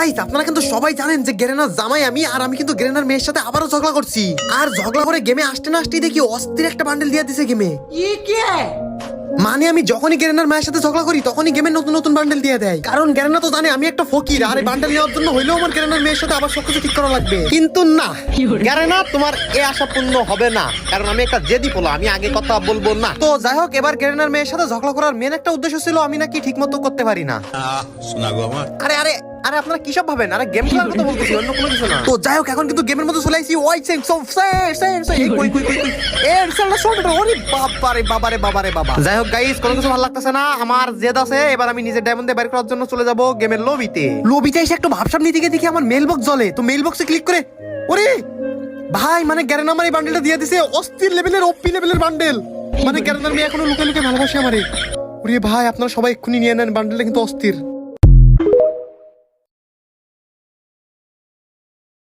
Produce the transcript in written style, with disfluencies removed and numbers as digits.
Guys আপনারা কিন্তু সবাই জানেন যে গেরেনার জামাই আমি, আর আমি কিন্তু গেরেনার মেয়ের সাথে আবারও ঝগড়া করছি। আর ঝগড়া করে গেমে আসতে না আসতেই দেখি অস্থির একটা বান্ডেল দিয়ে দিছে গেমে। মানে আমি যখনই গেরেনার মায়ের সাথে ঝগড়া করি তখনই গেমের নতুন নতুন বান্ডেল দিয়ে দেয়, কারণ গেরেনা তো জানে আমি একটা ফকির, আর এই বান্ডেল নেওয়ার জন্য হইলেও আমার গেরেনার মেয়ের সাথে আবার সবকিছু ঠিক করা লাগবে। কিন্তু না গেরেনা, তোমার এ আশা পূর্ণ হবে না, কারণ আমি একটা জেদি পোলা, আমি আগে কথা বলবো না। তো যাই হোক, এবার গেরেনার মেয়ের সাথে ঝগড়া করার মেন একটা উদ্দেশ্য ছিল আমি নাকি ঠিক মতো করতে পারি না। আরে আরে আরে আপনারা কি সব ভাবেন? আরে গেম খেলার কথা বলতেছি, অন্য কোনো কিছু না। তো যাই হোক, এখন কিন্তু গেমের মধ্যে চলে আইছি। ওই সেম সব এই কই এর সালা শটটা, ওরে বাবারে বাবা। যাই হোক গাইস, কোনো কিছু ভালো লাগতেছে না, আমার জেদ আছে। এবার আমি নিজের ডায়মন্ড দিয়ে বের করার জন্য চলে যাব গেমের লবিতে এসে একটু ভাবসাব নিতে গিয়ে দেখি আমার মেল বক্স জ্বলে। তো মেল বক্সে ক্লিক করে ওরে ভাই, মানে গ্যারেনা আমার এই বান্ডেলটা দিয়ে দিছে, অস্থির লেভেলের ওপি লেভেলের বান্ডেল। মানে গ্যারেনার মেয়ে এখনো লুকে লুকে ভালোবাসে আমারে। ওরে ভাই, আপনারা সবাই এক্ষুনি নিয়ে নেন, বান্ডেলটা কিন্তু অস্থির।